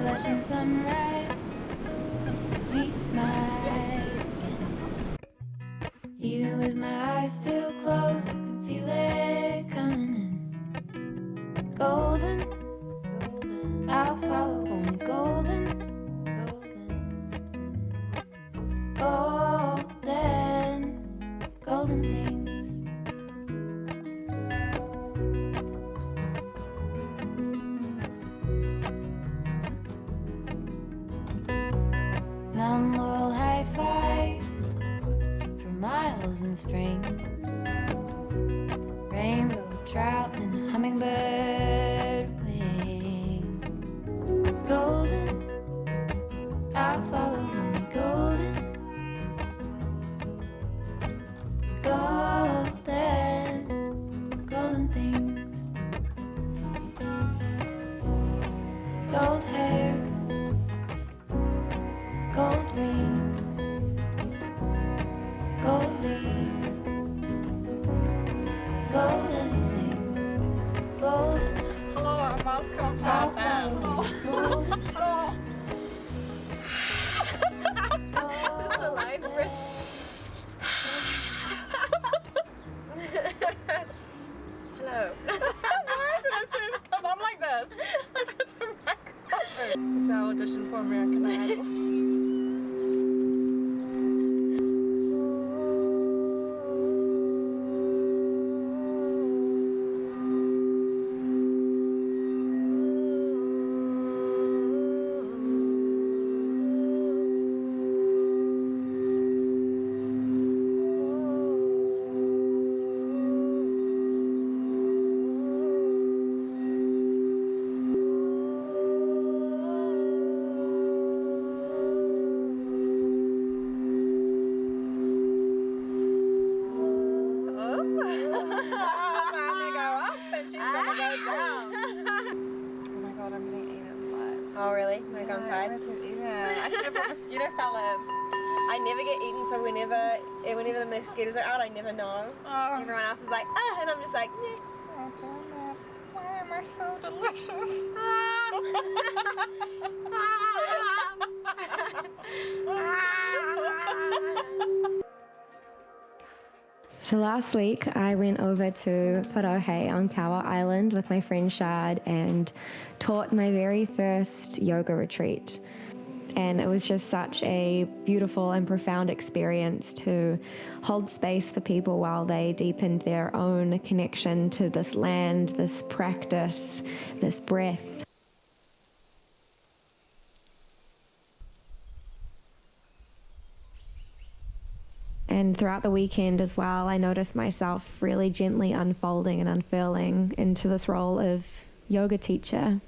flashing sunrise meets my skin. Even with my eyes still closed, I can feel it coming in. Golden, golden, I'll follow only golden, golden, golden, golden things. Mountain laurel high fives for miles in spring. Rainbow trout and a hummingbird wing. Golden, I'll follow only golden, golden, golden things. Gold hair, gold rings, gold leaves, gold anything, golden. Hello and welcome to our band. Hello. Just the lights Hello. Why is it as soon as it comes on like this? It's a microphone. It's our audition for American Idol. Oh really? You want to go inside? I should have brought mosquito pellet. I never get eaten, so whenever the mosquitoes are out, I never know. Oh. Everyone else is like, ah, and I'm just like, yeah. Oh, damn it. Why am I so delicious? So last week I went over to Porohe on Kawa Island with my friend Shard and taught my very first yoga retreat. And it was just such a beautiful and profound experience to hold space for people while they deepened their own connection to this land, this practice, this breath. And throughout the weekend as well, I noticed myself really gently unfolding and unfurling into this role of yoga teacher.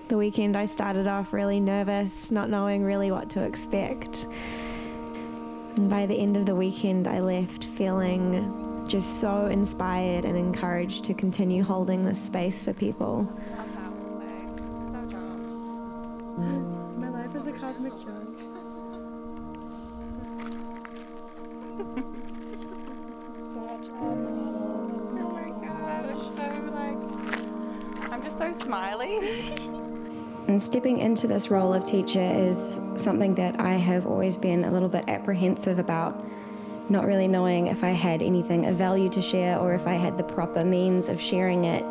The weekend I started off really nervous, not knowing really what to expect. And by the end of the weekend, I left feeling just so inspired and encouraged to continue holding this space for people. My life is a cosmic joke. Oh my god, it's so I'm just so smiley. And stepping into this role of teacher is something that I have always been a little bit apprehensive about, not really knowing if I had anything of value to share or if I had the proper means of sharing it.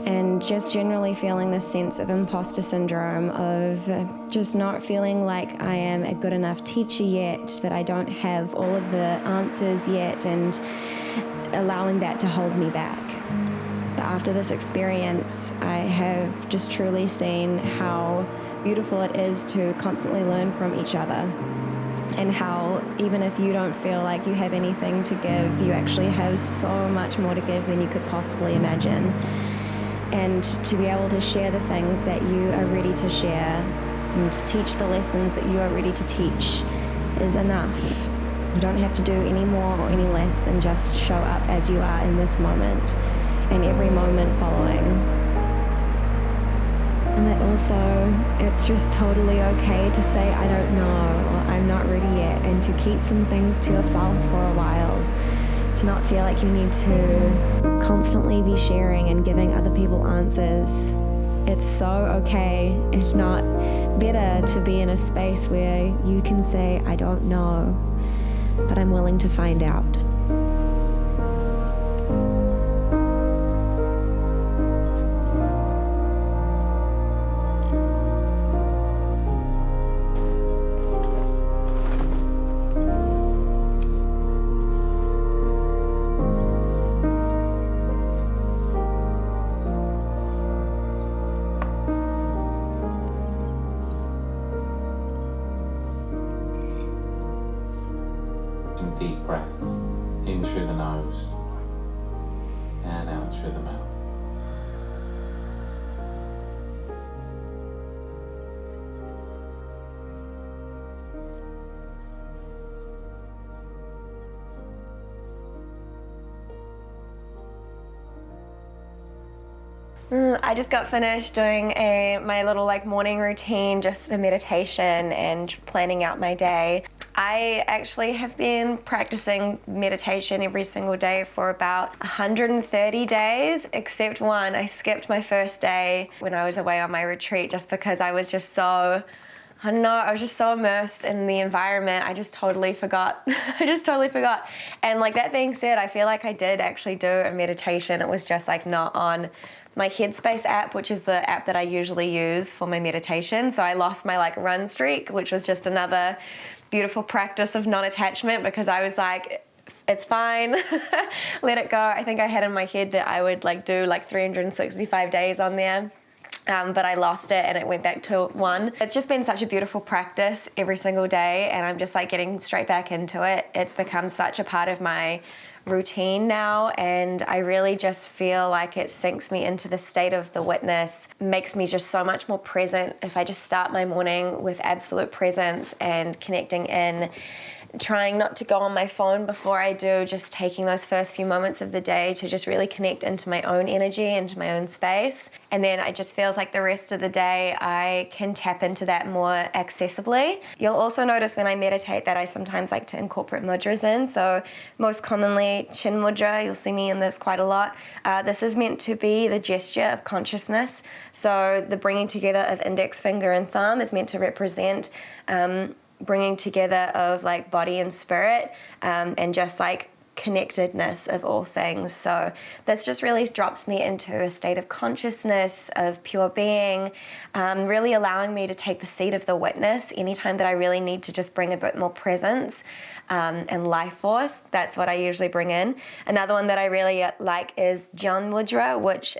And just generally feeling this sense of imposter syndrome of just not feeling like I am a good enough teacher yet, that I don't have all of the answers yet, and allowing that to hold me back. But after this experience, I have just truly seen how beautiful it is to constantly learn from each other, and how even if you don't feel like you have anything to give, you actually have so much more to give than you could possibly imagine. And to be able to share the things that you are ready to share and to teach the lessons that you are ready to teach is enough. You don't have to do any more or any less than just show up as you are in this moment and every moment following. And that also, it's just totally okay to say, I don't know, or I'm not ready yet, and to keep some things to yourself for a while. To not feel like you need to constantly be sharing and giving other people answers, it's so okay, if not better, to be in a space where you can say, I don't know, but I'm willing to find out. Some deep breaths in through the nose and out through the mouth. I just got finished doing my little morning routine, just a meditation and planning out my day. I actually have been practicing meditation every single day for about 130 days, except one. I skipped my first day when I was away on my retreat just because I was just so, I don't know, I was just so immersed in the environment. I just totally forgot. I just totally forgot. And that being said, I feel like I did actually do a meditation. It was just not on my Headspace app, which is the app that I usually use for my meditation. So I lost my run streak, which was just another beautiful practice of non-attachment, because I was like, it's fine, let it go. I think I had in my head that I would do 365 days on there. But I lost it and it went back to 1. It's just been such a beautiful practice every single day, and I'm just getting straight back into it. It's become such a part of my routine now, and I really just feel like it sinks me into the state of the witness, makes me just so much more present. If I just start my morning with absolute presence and connecting in, trying not to go on my phone before I do, just taking those first few moments of the day to just really connect into my own energy, into my own space. And then it just feels like the rest of the day I can tap into that more accessibly. You'll also notice when I meditate that I sometimes like to incorporate mudras in. So most commonly chin mudra, you'll see me in this quite a lot. This is meant to be the gesture of consciousness. So the bringing together of index finger and thumb is meant to represent bringing together of body and spirit, and just connectedness of all things. So this just really drops me into a state of consciousness, of pure being, really allowing me to take the seat of the witness anytime that I really need to just bring a bit more presence and life force. That's what I usually bring in. Another one that I really like is Jhana mudra, which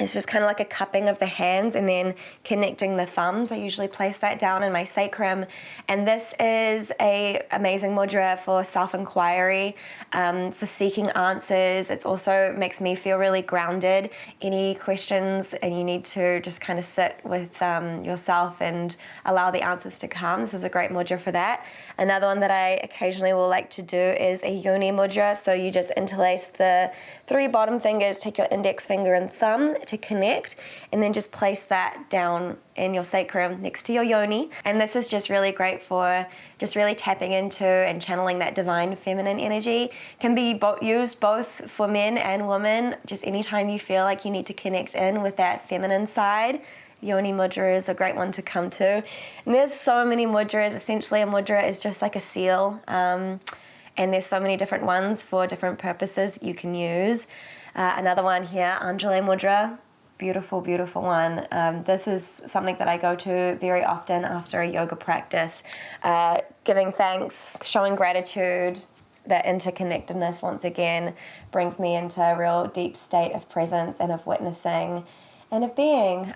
it's just kind of a cupping of the hands and then connecting the thumbs. I usually place that down in my sacrum. And this is a amazing mudra for self-inquiry, for seeking answers. It also makes me feel really grounded. Any questions and you need to just kind of sit with yourself and allow the answers to come. This is a great mudra for that. Another one that I occasionally will like to do is a yoni mudra. So you just interlace the 3 bottom fingers, take your index finger and thumb to connect, and then just place that down in your sacrum next to your yoni. And this is just really great for just really tapping into and channeling that divine feminine energy. Can be used both for men and women. Just anytime you feel like you need to connect in with that feminine side, Yoni mudra is a great one to come to. And there's so many mudras. Essentially a mudra is just like a seal, and there's so many different ones for different purposes that you can use. Another one here, Anjali mudra. Beautiful, beautiful one. This is something that I go to very often after a yoga practice, giving thanks, showing gratitude. That interconnectedness, once again, brings me into a real deep state of presence and of witnessing and of being.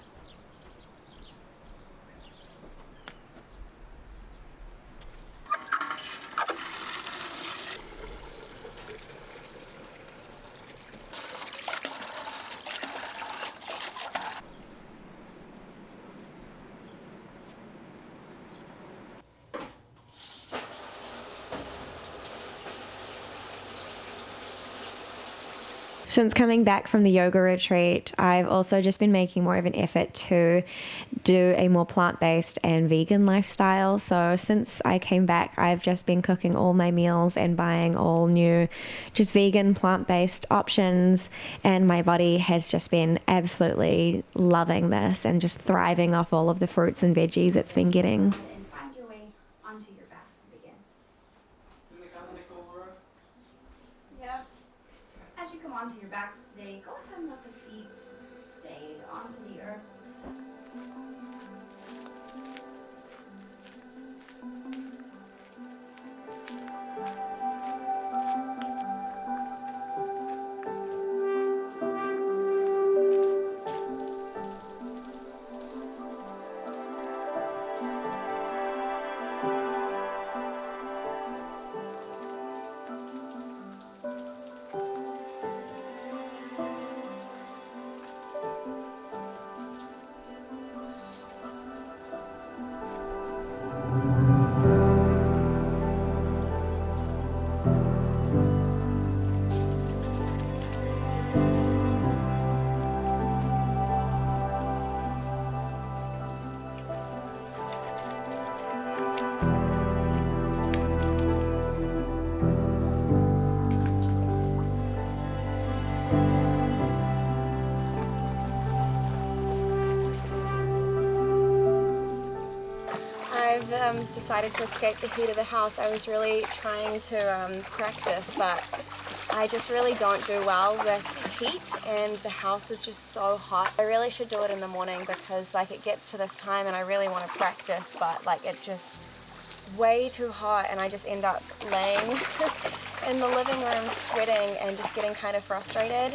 Since coming back from the yoga retreat, I've also just been making more of an effort to do a more plant-based and vegan lifestyle. So since I came back, I've just been cooking all my meals and buying all new just vegan plant-based options, and my body has just been absolutely loving this and just thriving off all of the fruits and veggies it's been getting. And find your way onto your back to begin. Yep. As you come onto your back today, go ahead and let the feet stay onto the earth. I've decided to escape the heat of the house. I was really trying to practice, but I just really don't do well with heat, and the house is just so hot. I really should do it in the morning because like it gets to this time and I really want to practice, but like it's just way too hot and I just end up laying in the living room sweating and just getting kind of frustrated.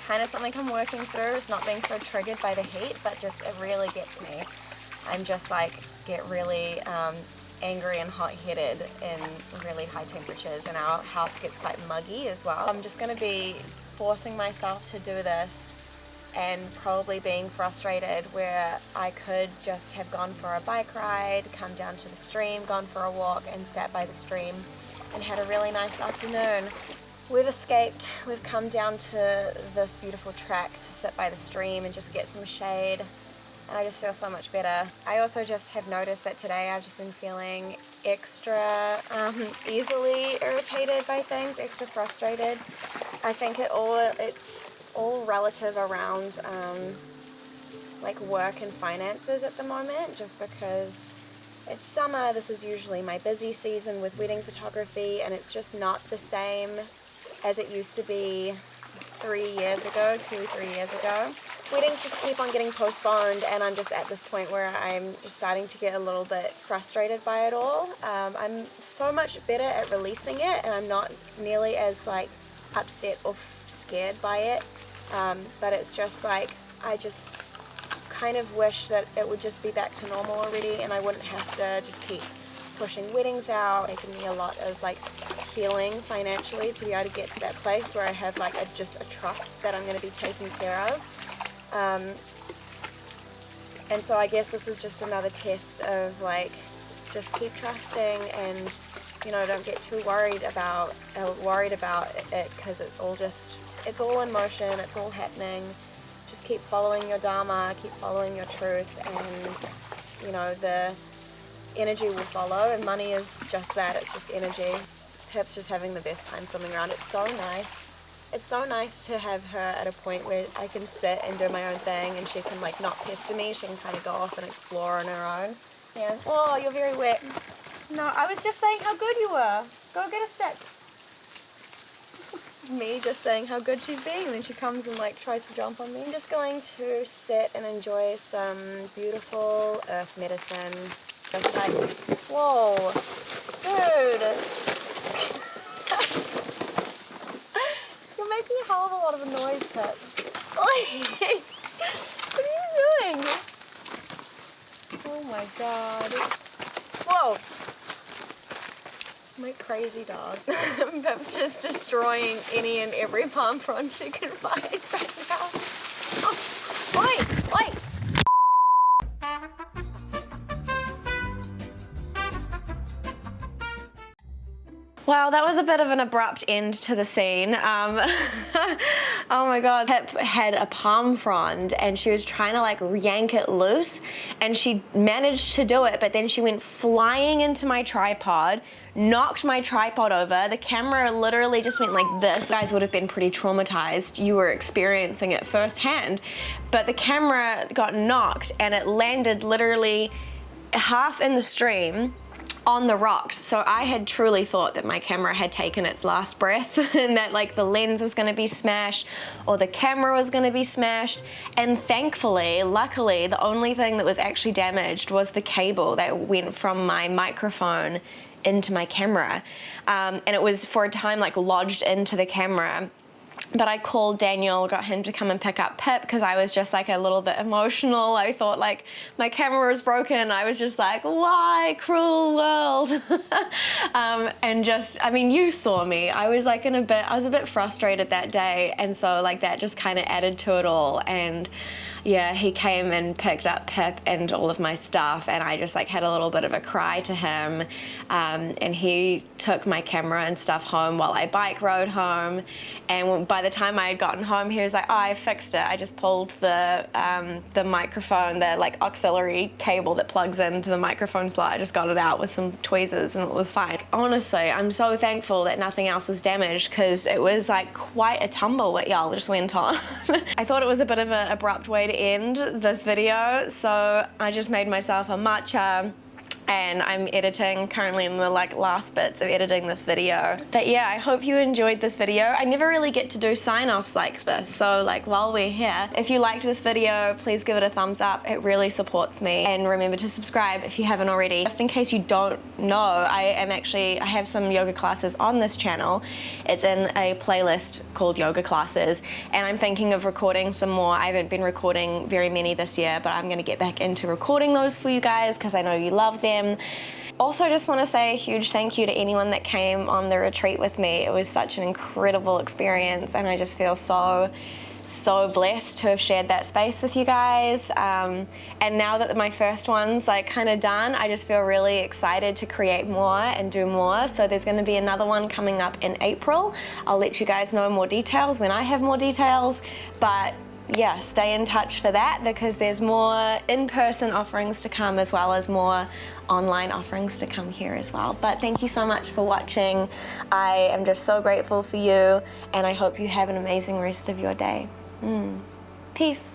Kind of something I'm working through is not being so triggered by the heat, but just it really gets me. I'm just like get really angry and hot-headed in really high temperatures, and our house gets quite muggy as well. I'm just going to be forcing myself to do this and probably being frustrated where I could just have gone for a bike ride, come down to the stream, gone for a walk and sat by the stream and had a really nice afternoon. We've escaped, we've come down to this beautiful track to sit by the stream and just get some shade, and I just feel so much better. I also just have noticed that today I've just been feeling extra easily irritated by things, extra frustrated. I think it's all relative around like work and finances at the moment, just because it's summer. This is usually my busy season with wedding photography, and it's just not the same as it used to be 3 years ago, 2-3 years ago. Weddings just keep on getting postponed, and I'm just at this point where I'm just starting to get a little bit frustrated by it all. I'm so much better at releasing it, and I'm not nearly as like upset or scared by it, but it's just like I just kind of wish that it would just be back to normal already, and I wouldn't have to just keep pushing weddings out, making me a lot of like healing financially to be able to get to that place where I have like just a trust that I'm going to be taken care of. And so I guess this is just another test of like just keep trusting, and you know, don't get too worried about it because it's all in motion, it's all happening. Just keep following your dharma, keep following your truth, and you know, the energy will follow, and money is just that, it's just energy. Pip's just having the best time swimming around. It's so nice. It's so nice to have her at a point where I can sit and do my own thing, and she can like not pester me. She can kind of go off and explore on her own. Yeah. Oh, you're very wet. No, I was just saying how good you were. Go get a stick. Me just saying how good she's being, and then she comes and like tries to jump on me. I'm just going to sit and enjoy some beautiful earth medicine. Just like, whoa, dude. You're making a hell of a lot of a noise, Pip. What are you doing? Oh my god. Whoa. My crazy dog. Pip's just destroying any and every palm frond she can find right now. Oh, oi, oi. Wow, that was a bit of an abrupt end to the scene. Oh my God. Pip had a palm frond and she was trying to like yank it loose, and she managed to do it, but then she went flying into my tripod, knocked my tripod over. The camera literally just went like this. You guys would have been pretty traumatized. You were experiencing it firsthand. But the camera got knocked and it landed literally half in the stream on the rocks. So I had truly thought that my camera had taken its last breath and that like the lens was gonna be smashed or the camera was gonna be smashed. And thankfully, luckily, the only thing that was actually damaged was the cable that went from my microphone into my camera. And it was for a time like lodged into the camera. But I called Daniel, got him to come and pick up Pip because I was just like a little bit emotional. I thought like my camera was broken. I was just like, why, cruel world? And just, I mean, you saw me. I was like I was a bit frustrated that day. And so like that just kind of added to it all. And yeah, he came and picked up Pip and all of my stuff, and I just like had a little bit of a cry to him. And he took my camera and stuff home while I bike rode home. And by the time I had gotten home, he was like, oh, I fixed it. I just pulled the microphone, the like auxiliary cable that plugs into the microphone slot. I just got it out with some tweezers and it was fine. Honestly, I'm so thankful that nothing else was damaged because it was like quite a tumble what y'all just went on. I thought it was a bit of an abrupt way to end this video, so I just made myself a matcha. And I'm editing, currently in the like last bits of editing this video. But yeah, I hope you enjoyed this video. I never really get to do sign-offs like this, so like while we're here, if you liked this video, please give it a thumbs up. It really supports me. And remember to subscribe if you haven't already. Just in case you don't know, I have some yoga classes on this channel. It's in a playlist called Yoga Classes, and I'm thinking of recording some more. I haven't been recording very many this year, but I'm gonna get back into recording those for you guys because I know you love them. Also, I just want to say a huge thank you to anyone that came on the retreat with me. It was such an incredible experience, and I just feel so blessed to have shared that space with you guys. And now that my first one's like kind of done, I just feel really excited to create more and do more. So there's going to be another one coming up in April. I'll let you guys know more details when I have more details, but yeah, stay in touch for that because there's more in-person offerings to come as well as more online offerings to come here as well. But thank you so much for watching. I am just so grateful for you, and I hope you have an amazing rest of your day. Peace.